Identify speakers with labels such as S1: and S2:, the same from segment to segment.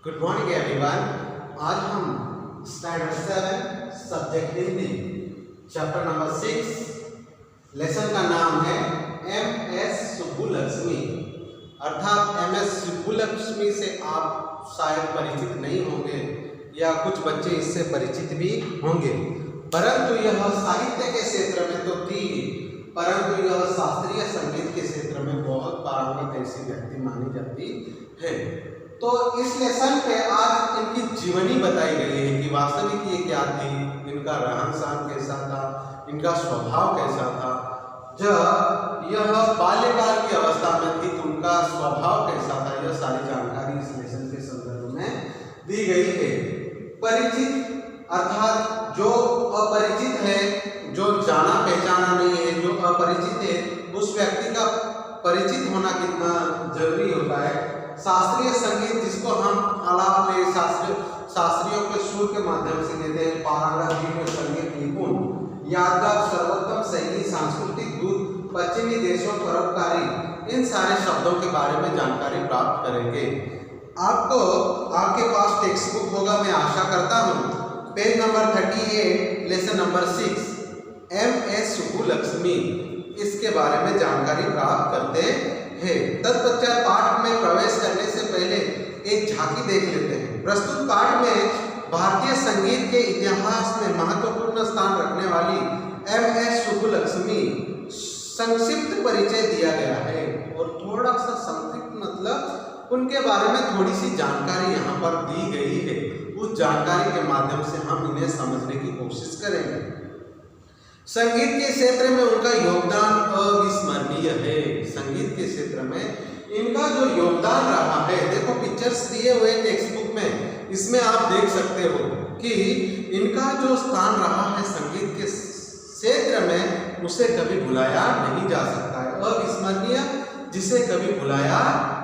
S1: Good morning everyone. आज हम standard 7 subject Hindi chapter number 6 lesson का नाम है एम.एस. सुब्बुलक्ष्मी। अर्थात एम.एस. सुब्बुलक्ष्मी से आप शायद परिचित नहीं होंगे या कुछ बच्चे इससे परिचित भी होंगे, परंतु यह साहित्य के क्षेत्र में तो थी, परंतु यह शास्त्रीय संगीत के क्षेत्र में बहुत पारंगत ऐसी व्यक्ति मानी जाती है। तो इस लेसन पे आज इनकी जीवनी बताई गई है कि वास्तविक ये क्या थी, इनका रहन सहन कैसा था, इनका स्वभाव कैसा था। जब यह बाल्यकाल की अवस्था में थी तो उनका स्वभाव कैसा था, यह सारी जानकारी इस लेसन के संदर्भ में दी गई है। परिचित अर्थात जो अपरिचित है, जो जाना पहचाना नहीं है, जो अपरिचित है, उस व्यक्ति का परिचित होना कितना जरूरी होता है। शास्त्रीय संगीत जिसको हम आलाप में शास्त्रियों के सुर के माध्यम से देते हैं, पारंगत संगीत निपुण, यादगार, सर्वोत्तम शैली, सांस्कृतिक दूत, पश्चिमी देशों परोपकारी, इन सारे शब्दों के बारे में जानकारी प्राप्त करेंगे। आपको आपके पास टेक्स्ट बुक होगा, मैं आशा करता हूँ। Page number 38 lesson number 6 M S. Subbulakshmi, इसके बारे में जानकारी प्राप्त करते हैं। तत्पश्चात पाठ में प्रवेश करने से पहले एक झांकी देख लेते हैं। प्रस्तुत पाठ में भारतीय संगीत के इतिहास में महत्वपूर्ण स्थान रखने वाली एम.एस. सुब्बुलक्ष्मी संक्षिप्त परिचय दिया गया है और थोड़ा सा संक्षिप्त मतलब उनके बारे में थोड़ी सी जानकारी यहाँ पर दी गई है। उस जानकारी के माध्यम से हम इन्हें समझने की कोशिश करेंगे। संगीत के क्षेत्र में उनका योगदान अविस्मरणीय है। संगीत के क्षेत्र में इनका जो योगदान रहा है, देखो पिक्चर्स दिए हुए टेक्स्ट बुक में, इसमें आप देख सकते हो कि इनका जो स्थान रहा है संगीत के क्षेत्र में, उसे कभी भुलाया नहीं जा सकता है। अविस्मरणीय जिसे कभी भुलाया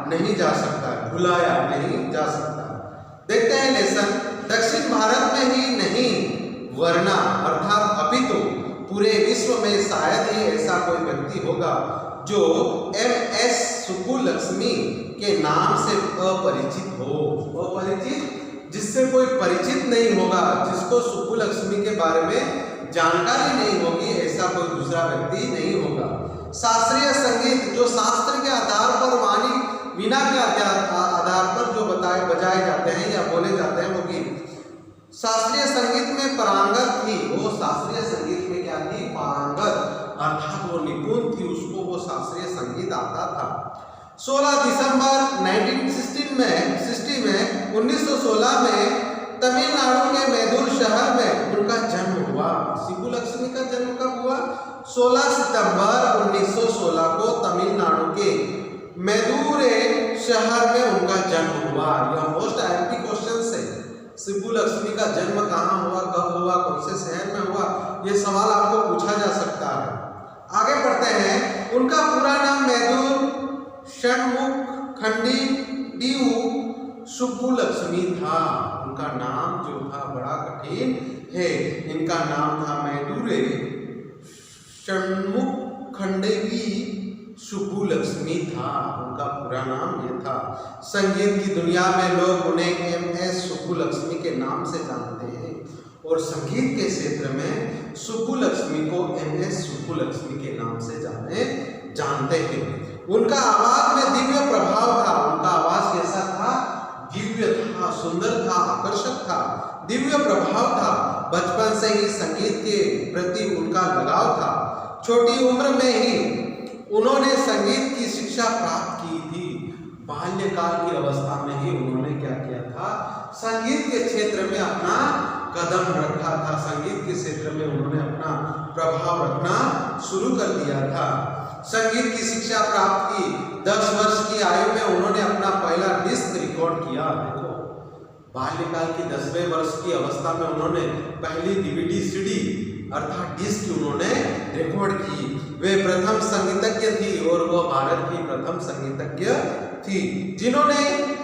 S1: नहीं जा सकता है, भुलाया नहीं जा सकता। देखते हैं लेसन। दक्षिण भारत में ही नहीं वरना अर्थात अपितु पूरे विश्व में शायद ही ऐसा कोई व्यक्ति होगा जो एम.एस. सुब्बुलक्ष्मी के नाम से अपरिचित हो। अपरिचित जिससे कोई परिचित नहीं होगा, जिसको सुब्बुलक्ष्मी के बारे में जानकारी नहीं होगी, ऐसा कोई दूसरा व्यक्ति नहीं होगा। शास्त्रीय संगीत जो शास्त्र के आधार पर, वाणी वीणा के आधार पर जो बजाए जाते हैं या बोले जाते हैं, वो गीत शास्त्रीय संगीत में पारंगत थी। वो शास्त्रीय संगीत में क्या थी? पारंगत, अर्थात वो निपुण थी, उसको वो शास्त्रीय संगीत आता था। 16 दिसंबर 1916 में तमिलनाडु के मैदूर शहर में उनका जन्म हुआ। सुब्बुलक्ष्मी का जन्म कब हुआ? 16 सितंबर 1916 को तमिलनाडु के मैदूर शहर में उनका जन्म हुआ। यह मोस्ट आईएमपी क्वेश्चन है। सुब्बुलक्ष्मी का जन्म कहाँ हुआ, कब हुआ, कौन से शहर में हुआ, ये सवाल आपको पूछा जा सकता है। आगे बढ़ते हैं। उनका पूरा नाम मैदूर षणमुखखंडी डी सुब्बुलक्ष्मी था। उनका नाम जो था बड़ा कठिन है। इनका नाम था मैदूर षणमुखखंडी सुब्बुलक्ष्मी था। उनका पूरा नाम ये था। संगीत की दुनिया में लोग उन्हें एम.एस. सुब्बुलक्ष्मी के नाम से जानते हैं और संगीत के क्षेत्र में सुब्बुलक्ष्मी को एम.एस. सुब्बुलक्ष्मी के नाम से जानते हैं। उनका आवाज में दिव्य प्रभाव था। उनका आवाज कैसा था? दिव्य था, सुंदर था, आकर्षक था, दिव्य प्रभाव था। बचपन से ही संगीत के प्रति उनका लगाव था। छोटी उम्र में ही उन्होंने संगीत की शिक्षा प्राप्त की थी। बाल्यकाल की अवस्था में ही उन्होंने क्या किया था? संगीत के क्षेत्र में अपना कदम रखा था। संगीत के क्षेत्र में उन्होंने अपना प्रभाव रखना शुरू कर दिया था। संगीत की शिक्षा प्राप्त की। 10 वर्ष की आयु में उन्होंने अपना पहला डिस्क रिकॉर्ड किया। देखो, बाल्यकाल की 10वें वर्ष की अवस्था में उन्होंने पहली डीवीडी सीडी अर्थात डिस्क उन्होंने रिकॉर्ड की। वे प्रथम संगीतज्ञ थी और वह भारत की प्रथम संगीतज्ञ थी जिन्होंने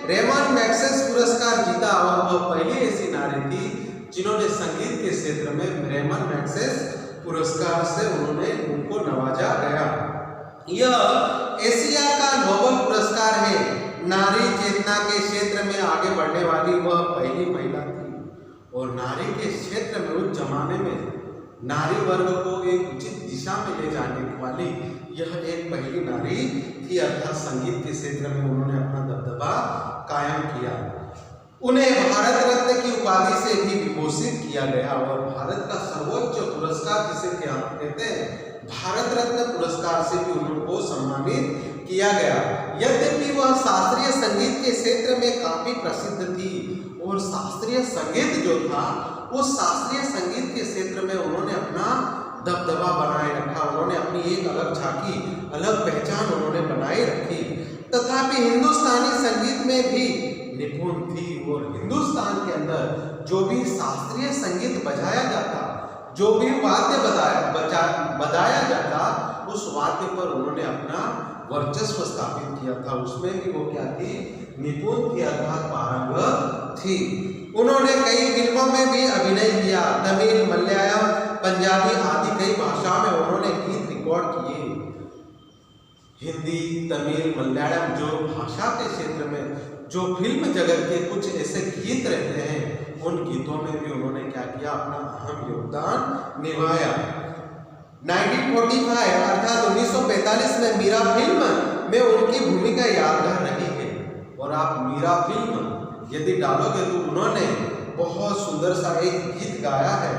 S1: रेमन मैग्सेस पुरस्कार जीता। और वह पहली ऐसी नारी थी जिन्होंने संगीत के क्षेत्र में रेमन मैग्सेस पुरस्कार से उनको नवाजा गया। यह एशिया का नोबेल पुरस्कार है। नारी चेतना के क्षेत्र में आगे बढ़ने वाली वह पहली महिला थी और नारी के क्षेत्र में उस जमाने में नारी वर्ग को एक उचित दिशा में ले जाने वाली यह एक पहली नारी थी, अर्थात संगीत के क्षेत्र में उन्होंने अपना दबदबा कायम किया। उन्हें भारत रत्न की उपाधि से भी विभूषित किया गया और भारत का सर्वोच्च पुरस्कार जिसे क्या कहते हैं भारत रत्न पुरस्कार से भी उनको सम्मानित किया गया। यद्यपि वह शास्त्रीय संगीत के क्षेत्र में काफी प्रसिद्ध थी और शास्त्रीय संगीत जो था उस शास्त्रीय संगीत के क्षेत्र में उन्होंने अपना दबदबा बनाए रखा, उन्होंने अपनी एक अलग झांकी, अलग पहचान उन्होंने बनाए रखी। तथापि हिंदुस्तानी संगीत में भी निपुण थी और हिंदुस्तान के अंदर जो भी शास्त्रीय संगीत बजाया जाता, जो भी वाद्य बजाया जाता, उस वाद्य पर उन्होंने अपना वर्चस्व स्थापित किया था। उसमें भी वो क्या थी, निपुण थी, अर्थात पारंगत थी। उन्होंने कई फिल्मों में भी अभिनय किया, तमिल, मलयालम, पंजाबी आदि कई भाषाओं में उन्होंने गीत रिकॉर्ड किए। हिंदी, तमिल, मलयालम जो भाषा के क्षेत्र में जो फिल्म जगत के कुछ ऐसे गीत रहते हैं, उन गीतों में भी उन्होंने क्या किया, अपना अहम योगदान निभाया। 1945 अर्थात 1945 में मीरा फिल्म में उनकी भूमिका यादगार रही है। और आप मीरा फिल्म यदि डालोगे तो उन्होंने बहुत सुंदर सा एक गीत गाया है,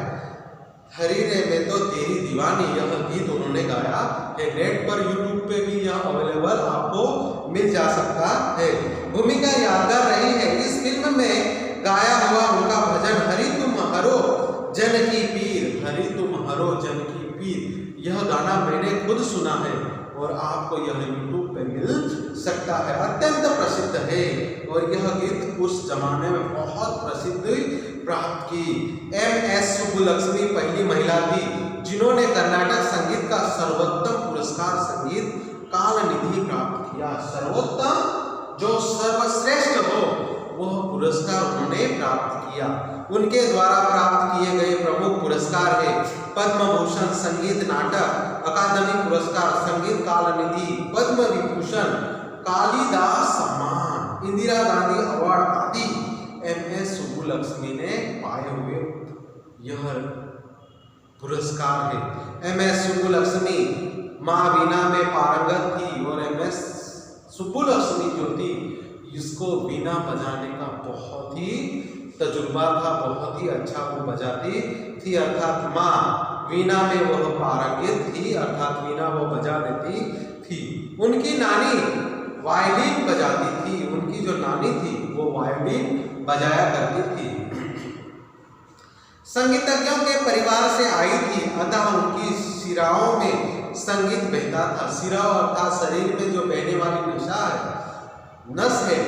S1: हरी रे मैं तो तेरी दीवानी, यह गीत उन्होंने गाया है। नेट पर यूट्यूब पे भी यह अवेलेबल आपको मिल जा सकता है। भूमिका यादगार रही है। इस फिल्म में गाया हुआ उनका भजन हरि तुम हरो जन की पीर, हरि तुम हरो जन की पीर, यह गाना मैंने खुद सुना है और आपको यह यूट्यूब पे मिल सकता है। अत्यंत प्रसिद्ध है और यह गीत उस जमाने में बहुत प्रसिद्धि प्राप्त की। एम.एस. सुब्बुलक्ष्मी पहली महिला थी जिन्होंने कर्नाटक संगीत का सर्वोत्तम पुरस्कार संगीत कालनिधि प्राप्त किया। सर्वोत्तम जो सर्वश्रेष्ठ हो वह पुरस्कार उन्होंने प्राप्त किया। उनके द्वारा प्राप्त किए गए प्रमुख पुरस्कार है पद्म भूषण संगीत नाटक अकादमी पुरस्कार, संगीत कालनिधि, पद्म विभूषण, कालिदास सम्मान, इंदिरा गांधी अवार्ड आदि एम.एस. सुब्बुलक्ष्मी ने पाए हुए यह पुरस्कार है। एम.एस. सुब्बुलक्ष्मी माँ वीणा में पारंगत थी और एम.एस. सुब्बुलक्ष्मी जो थी इसको वीणा बजाने का बहुत ही तजुर्बा था, बहुत ही अच्छा वो बजाती थी, अर्थात माँ वीणा में वह पारंगत थी, अर्थात वीणा वो बजा देती थी। उनकी नानी वायलिन बजाती थी, उनकी जो नानी थी वो वायलिन बजाया करती थी। संगीतज्ञों के परिवार से आई थी, अतः उनकी शिराओं में संगीत बहता था। शिरा अर्थात शरीर में जो बहने वाली नस है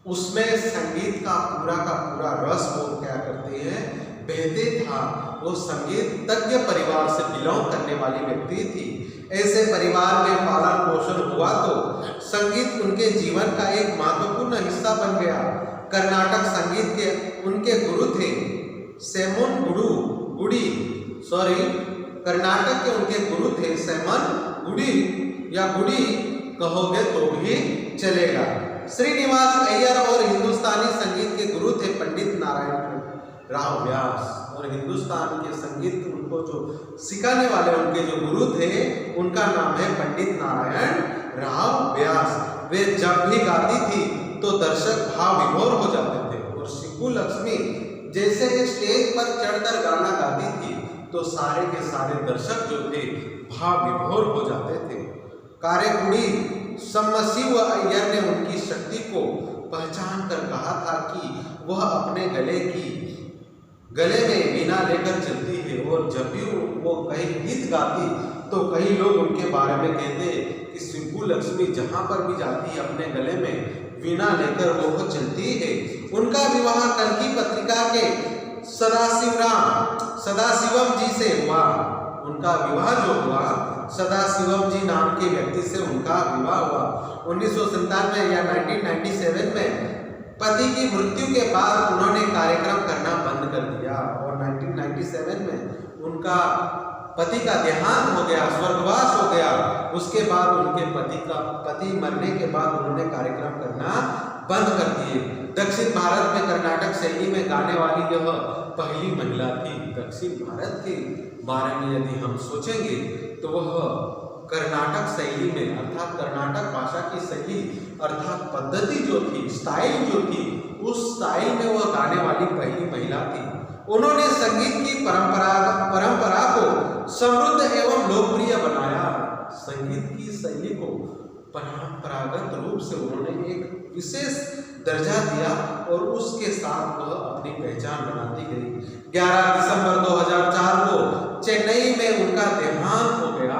S1: उसमें संगीत का पूरा रस वो क्या करते हैं, बहते था। वो संगीत तज्ञ परिवार से बिलोंग करने वाली व्यक्ति थी। ऐसे परिवार में पालन पोषण हुआ तो संगीत उनके जीवन का एक महत्वपूर्ण हिस्सा बन गया। कर्नाटक संगीत के उनके गुरु थे सेमन गुडी, कर्नाटक के उनके गुरु थे सेमन गुडी या गुडी कहोगे तो भी चलेगा। श्रीनिवास अय्यर और हिंदुस्तानी संगीत के गुरु थे पंडित नारायण राव व्यास, और हिंदुस्तान के संगीत उनको जो सिखाने वाले उनके जो गुरु थे उनका नाम है पंडित नारायण राव व्यास। वे जब भी गाती थी तो दर्शक भाव विभोर हो जाते थे और सुब्बुलक्ष्मी जैसे ही स्टेज पर चढ़कर गाना गाती थी तो सारे के सारे दर्शक जो थे भाव विभोर हो जाते थे। कारेकुड़ी सम्मशिव अय्यर ने उनकी शक्ति को पहचान कर कहा था कि वह अपने गले में वीणा लेकर चलती है और जब भी वो कहीं गीत गाती तो कई लोग उनके बारे में कहते कि सुब्बुलक्ष्मी जहाँ पर भी जाती है अपने गले में वीणा लेकर वो चलती है। उनका विवाह कल्की पत्रिका के सदाशिवम जी से हुआ। उनका विवाह जो हुआ सदाशिवम जी नाम के व्यक्ति से उनका विवाह हुआ 1997 या 1997 में। पति की मृत्यु के बाद उन्होंने कार्यक्रम करना बंद कर दिया और 1997 में उनका पति का देहांत हो गया, स्वर्गवास हो गया, उसके बाद उनके पति मरने के बाद उन्होंने कार्यक्रम करना बंद कर दिए। दक्षिण भारत में कर्नाटक शैली में गाने वाली यह पहली महिला थी। दक्षिण भारत के बारे में यदि हम सोचेंगे तो वह कर्नाटक शैली में अर्थात कर्नाटक भाषा की शैली अर्थात पद्धति जो थी, स्टाइल जो थी, उस स्टाइल में वह गाने वाली पहली महिला थी। उन्होंने संगीत की परंपरा को समृद्ध एवं लोकप्रिय बनाया। संगीत की शैली को परंपरागत रूप से उन्होंने एक विशेष दर्जा दिया और उसके साथ वह अपनी पहचान बनाती गई। 11 दिसंबर 2004 को चेन्नई में उनका देहांत हो गया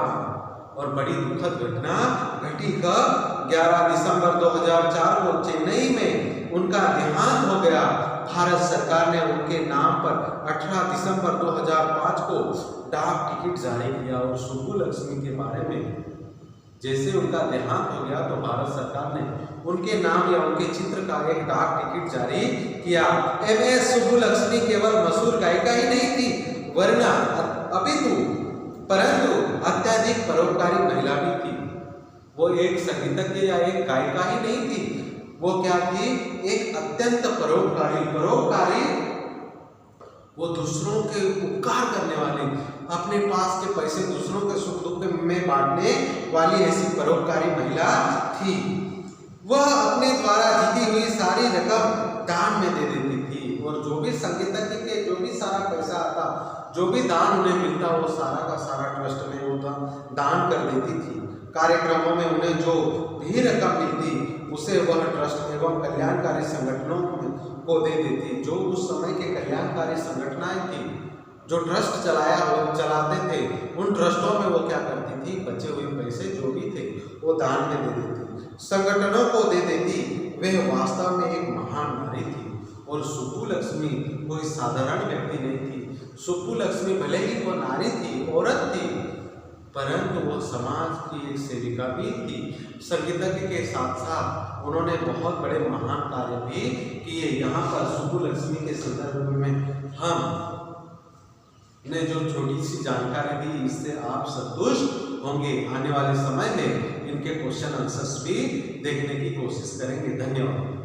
S1: और बड़ी दुखद घटना घटी कब? 11 दिसंबर 2004 को चेन्नई में उनका देहांत हो गया। भारत सरकार ने उनके नाम पर 18 दिसंबर 2005 को डाक टिकट जारी किया और सुब्बुलक्ष्मी के बारे में जैसे उनका देहांत हो गया तो भारत सरकार ने उनके नाम या उनके चित्र का एक डाक टिकट जारी किया। एमएस सुब्बुलक्ष्मी केवल मशहूर गायिका ही नहीं थी वरना परंतु अत्यधिक परोपकारी महिला भी थी। वो एक संगीतज्ञ या एक गायिका ही नहीं थी, वो क्या थी? एक अत्यंत परोपकारी वो दूसरों के उपकार करने वाली, अपने पास के पैसे दूसरों के सुख दुख में बांटने वाली ऐसी परोपकारी महिला थी। वह अपने द्वारा जीती हुई सारी रकम दान में दे देती थी और जो भी संगीतज्ञ के जो भी सारा पैसा आता, जो भी दान उन्हें मिलता, वो सारा का सारा ट्रस्ट में वो दान कर देती थी। कार्यक्रमों में उन्हें जो भी रकम मिलती उसे वह ट्रस्ट एवं कल्याणकारी संगठनों को दे देती। जो उस समय के कल्याणकारी संगठनाएं थी, जो ट्रस्ट चलाते थे, उन ट्रस्टों में वो क्या करती थी? बचे हुए पैसे जो भी थे वो दान में दे देती, संगठनों को दे देती। वह वास्तव में एक महान नारी थी और सुब्बुलक्ष्मी कोई साधारण व्यक्ति नहीं थी। सुब्बुलक्ष्मी भले ही वो नारी थी, औरत थी, परंतु वो समाज की एक सेविका भी थी। संगीतज्ञ के साथ साथ उन्होंने बहुत बड़े महान कार्य भी किए। यहाँ पर सुब्बुलक्ष्मी के संदर्भ में हम ने जो छोटी सी जानकारी दी, इससे आप संतुष्ट होंगे। आने वाले समय में इनके क्वेश्चन आंसर्स भी देखने की कोशिश करेंगे। धन्यवाद।